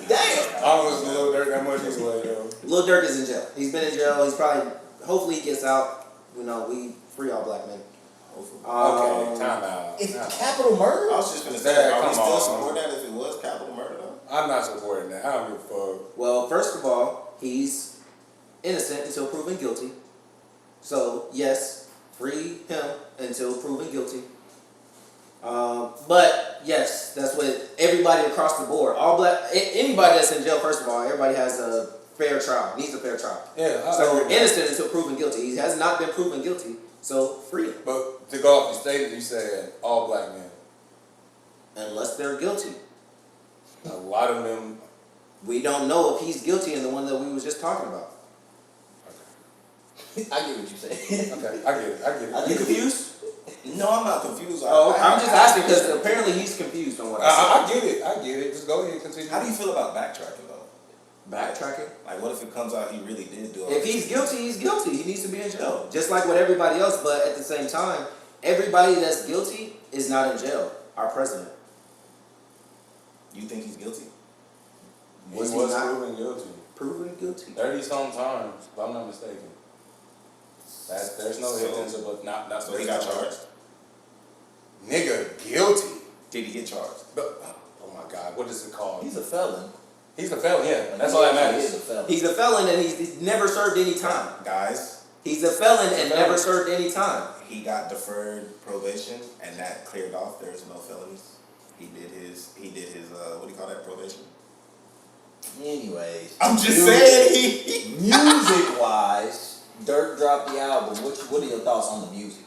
Damn. I don't listen to Lil Durk that much anyway, though. Lil Durk is in jail. He's been in jail. He's probably, hopefully he gets out. You know, we free all black men. Okay, Um, time out. It's Time out. capital murder. I was just gonna say, Dad, are we come still on. support that if it was capital murder though? I'm not supporting that. I don't give a fuck. Well, first of all, he's innocent until proven guilty. So yes, free him until proven guilty. But yes, that's what everybody across the board, all black, anybody that's in jail. First of all, everybody has a fair trial. Needs a fair trial. Yeah, I So agree with that. innocent until proven guilty. He has not been proven guilty. So free him But to go off your statement, you said all black men. unless they're guilty. A lot of them. We don't know if he's guilty in the one that we was just talking about. I get what you're saying. Okay, I get it. I get it. You confused? No, I'm not confused. I'm just asking because apparently he's confused on what I said. I get it. I get it. Just go ahead and continue. How do you feel about backtracking though? Backtracking. Like, what if it comes out he really did do it? If he's guilty, he's guilty. He needs to be in jail. Just like with everybody else, but at the same time, everybody that's guilty is not in jail. Our president. You think he's guilty? He Was was he not? proven guilty. Proven guilty. 30-some times, if I'm not mistaken. There's no So- evidence of not. So he got charged? Nigga, guilty. Did he get charged? But, oh my God, what is it called? He's a felon. He's a felon. Yeah, that's all that He is matters. a felon. He's a felon and he's never served any time. Guys, He's a felon and never served any time. he got deferred probation and that cleared off. There's no felonies. He did his what do you call that, probation? Anyways, I'm just saying music wise, Dirk dropped the album. What are your thoughts on the music?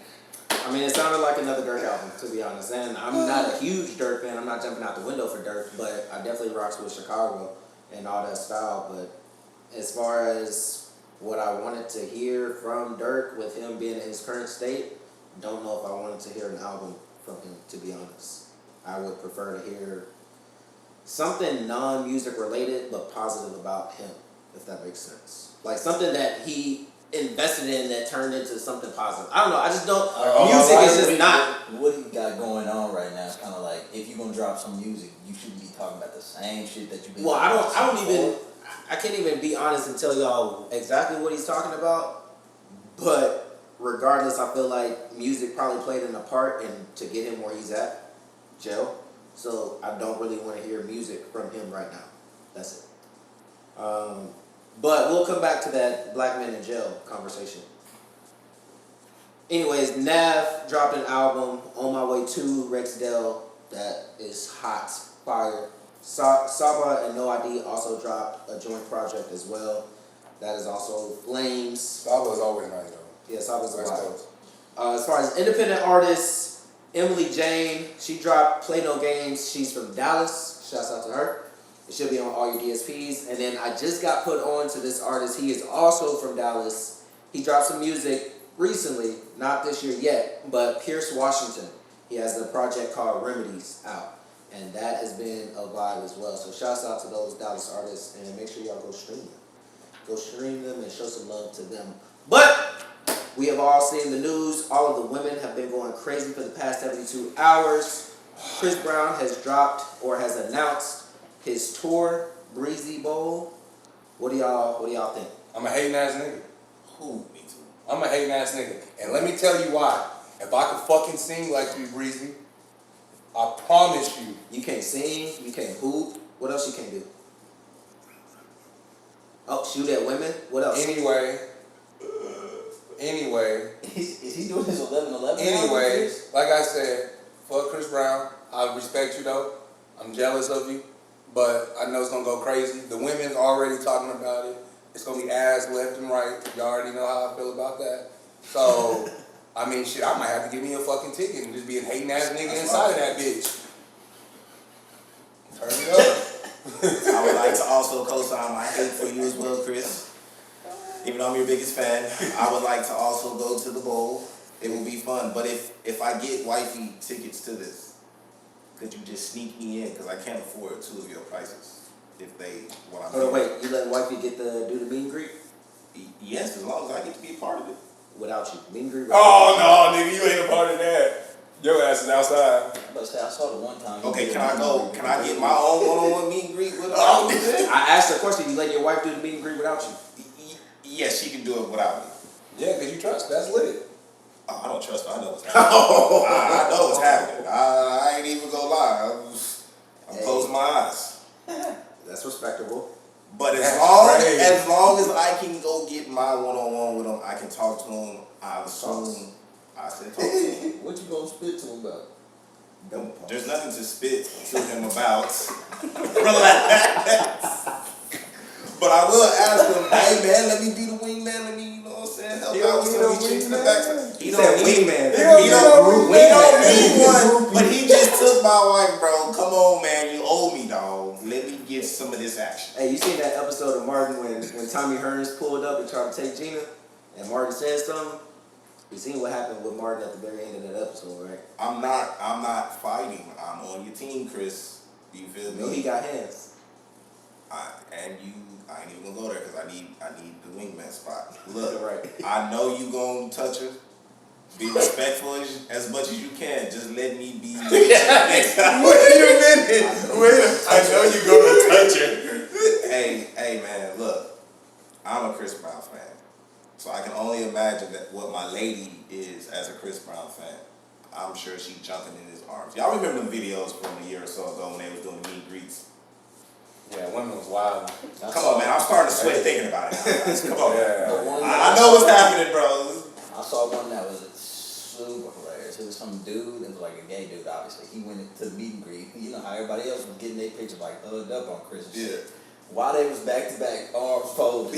I mean, it sounded like another Dirk album, to be honest. And I'm not a huge Dirk fan. I'm not jumping out the window for Dirk, but I definitely rocks with Chicago and all that style. But as far as what I wanted to hear from Dirk with him being in his current state, don't know if I wanted to hear an album from him, to be honest. I would prefer to hear something non-music related but positive about him, if that makes sense. Like something that he invested in that turned into something positive. I don't know. I just don't. Music is just not. What he got going on right now is kind of like, if you're gonna drop some music, you shouldn't be talking about the same shit that you've been. Well, I talking don't about even. before. I can't even be honest and tell y'all exactly what he's talking about. But regardless, I feel like music probably played in a part and to get him where he's at, jail. So I don't really want to hear music from him right now. That's it. But we'll come back to that black men in jail conversation. Anyways, Nav dropped an album, On My Way to Rexdale, that is hot, fire. Saba and No ID also dropped a joint project as well. That is also flames. Saba's always nice though. Yeah, Saba's a West lot. Coast. As far as independent artists, Emily Jane, she dropped Play No Games. She's from Dallas. Shouts out to her. It should be on all your DSPs. And then I just got put on to this artist. He is also from Dallas. He dropped some music recently, not this year yet, but Pierce Washington. He has a project called Remedies out. And that has been a vibe as well. So shouts out to those Dallas artists and make sure y'all go stream them. Go stream them and show some love to them. But we have all seen the news. All of the women have been going crazy for the past 72 hours. Chris Brown has dropped or has announced his tour, Breezy Bowl. What do y'all think? I'm a hating ass nigga. Who? Me too. I'm a hating ass nigga. And let me tell you why. If I could fucking sing like you, Breezy, I promise you. You can't sing, you can't hoop. What else you can't do? Oh, shoot at women? What else? Anyway. Is he doing his 11-11? Anyway, like I said, fuck Chris Brown. I respect you though. I'm jealous of you. But I know it's gonna go crazy. The women's already talking about it. It's gonna be ass left and right. Y'all already know how I feel about that. So, I mean, shit, I might have to give me a fucking ticket and just be a hating ass nigga inside of that bitch. Turn it up. I would like to also co-sign my hate for you as well, Chris. Even though I'm your biggest fan, I would like to also go to the bowl. It will be fun. But if I get wifey tickets to this, could you just sneak me in? Because I can't afford two of your prices. If they, what I'm Hold on, saying. wait. You let wifey do the meet and greet? Yes, as long as I get to be a part of it. Without you. Meet and greet. Oh no, nigga, you ain't a part of that. Your ass is outside. But I saw the one time. Okay, can I go? Can I get my own one-on-one meet and greet with I asked her a question. You let your wife do the meet and greet without you? yes, she can do it without me. Yeah, because you trust. That's lit. Oh, I don't trust her. I know what's happening. I know what's happening. I ain't even gonna lie. I'm closing my eyes. That's respectable. But That's crazy. as long as I can go get my one-on-one with him, I can talk to him. I assume I said talk to him. What you gonna spit to him about? Don't There's nothing to spit to him about. Relax. But I will ask him, hey man, let me be the wingman. Let me, you know what I'm saying, help out with some of these chicks in the back. He don't need wingman. He don't need one. But he just took my wife, bro. Come on, man, you owe me, dog. Let me get some of this action. Hey, you seen that episode of Martin when Tommy Hearns pulled up and tried to take Gina, and Martin said something? You seen what happened with Martin at the very end of that episode, right? I'm not fighting. I'm on your team, Chris. You feel me? No, he got hands. I ain't even gonna go there because I need the wingman spot. Look, Right. I know you gonna touch her. Be respectful as much as you can. Just let me be. Next time. Wait a minute. I know you gonna touch her. Hey, man. Look, I'm a Chris Brown fan, so I can only imagine that what my lady is as a Chris Brown fan. I'm sure she's jumping in his arms. Y'all remember the videos from a year or so ago when they was doing meet and greets? Yeah, women was wild. Come on, man. I'm starting to sweat thinking about it. Come on. Yeah. I know what's happening, bro. I saw one that was super hilarious. It was some dude, it was like a gay dude, obviously. He went to the meet and greet. You know how everybody else was getting their pictures like hugged up on Chris and shit. While they was back to back, arms folded.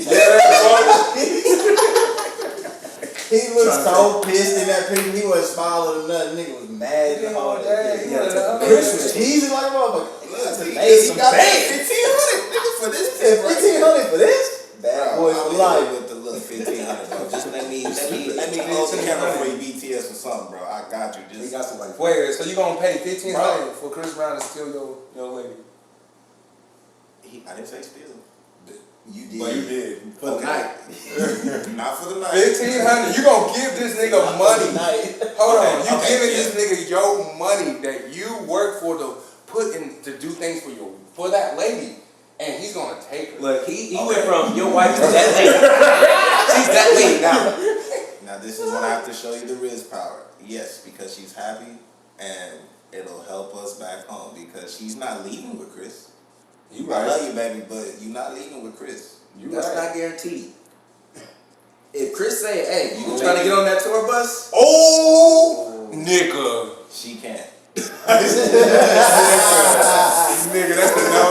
He looked so pissed in that picture. He wasn't smiling or nothing. Nigga was mad as hard. Chris was teasing like a motherfucker. He got $1,500 for this. $1,500 for this? Bad boy for life. With the little $1,500, bro. Just let me hold the camera for you, BTS or something, bro. I got you. Just He got somebody. Wait, so you gonna pay $1,500 for Chris Brown to steal your lady? I didn't say steal. You did. But you did. For the night. Not for the night. $1,500. You gonna give this nigga money? Hold on. You Okay, giving this nigga your money that you work for to put in to do things for that lady, and he's gonna take her. Look, he went from your wife to that lady. She's that lady now. Now this is when I have to show you the Riz power. Yes, because she's happy, and it'll help us back home because she's not leaving with Chris. You I right. love you, baby, but you're not leaving with Chris. That's not guaranteed. If Chris say, hey, you trying to get on that tour bus? Oh, nigga. She can't. Nigga, that's a no.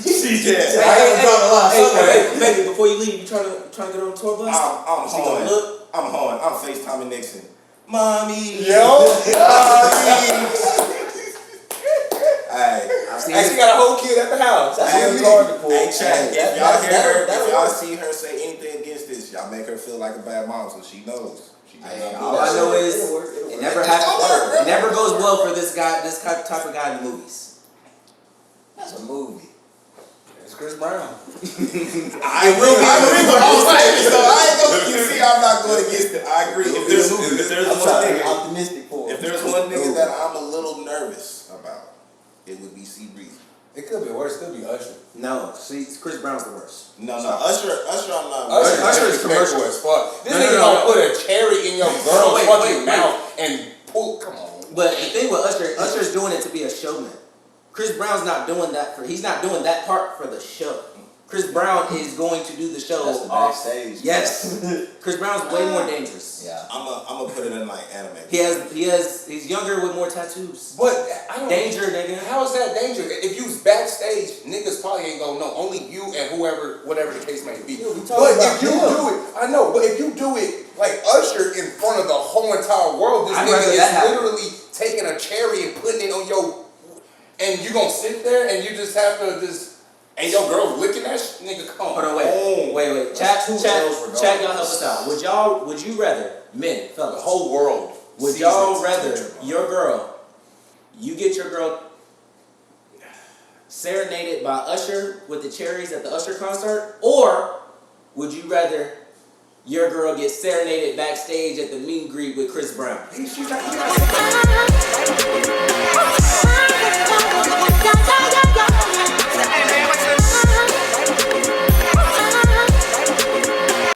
She can't. Hey, baby, before you leave, you trying to get on the tour bus? I'm She gonna home. look. I'm home. I'm FaceTiming Nixon. Mommy. Yo. Hey, Hey, she got a whole kid at the house. That's Hey, what hard to pull. hey, chat. Hey, If y'all hear her, that'll if y'all work. see her say anything against this, y'all make her feel like a bad mom, so she knows. She Hey, does not All do I that. know is It'll work. it never happens. It never goes well for this type of guy in the movies. That's a movie. It's Chris Brown. I agree with all saying, so I ain't gonna. You see, I'm not going against it. I agree. If there's I'm one trying to be nigga, optimistic for if him. there's one nigga that I'm a little nervous about, it would be C Breezy. It could be worse. It could be Usher. No, see, Chris Brown's the worst. No, Usher, I'm not. Usher is commercial. commercial as fuck. This No, nigga no, gonna no. put a cherry in your girl's Wait, fucking wait. mouth and pull. Come on. But the thing with Usher's doing it to be a showman. Chris Brown's not doing that he's not doing that part for the show. Chris Brown is going to do the show That's the off. backstage. Yes. Chris Brown's way more dangerous. Yeah. I'm gonna put it in like anime. He's younger with more tattoos. But I don't. Danger, nigga. How is that danger? If you's backstage, niggas probably ain't gonna know. Only you and whatever the case may be. Yeah, we talking But about if you him. do it, I know. But if you do it like Usher in front of the whole entire world, this I'd nigga rather is that happen. literally taking a cherry and putting it on your, and you gonna sit there and you just have to and your girl licking that nigga. Come on. Hold on, wait. Chat, two L's regardless. y'all help us out. Would you rather, men, fellas, The whole world. would sees y'all it. rather your girl, you get your girl serenaded by Usher with the cherries at the Usher concert, or would you rather your girl get serenaded backstage at the meet and greet with Chris Brown? Yeah.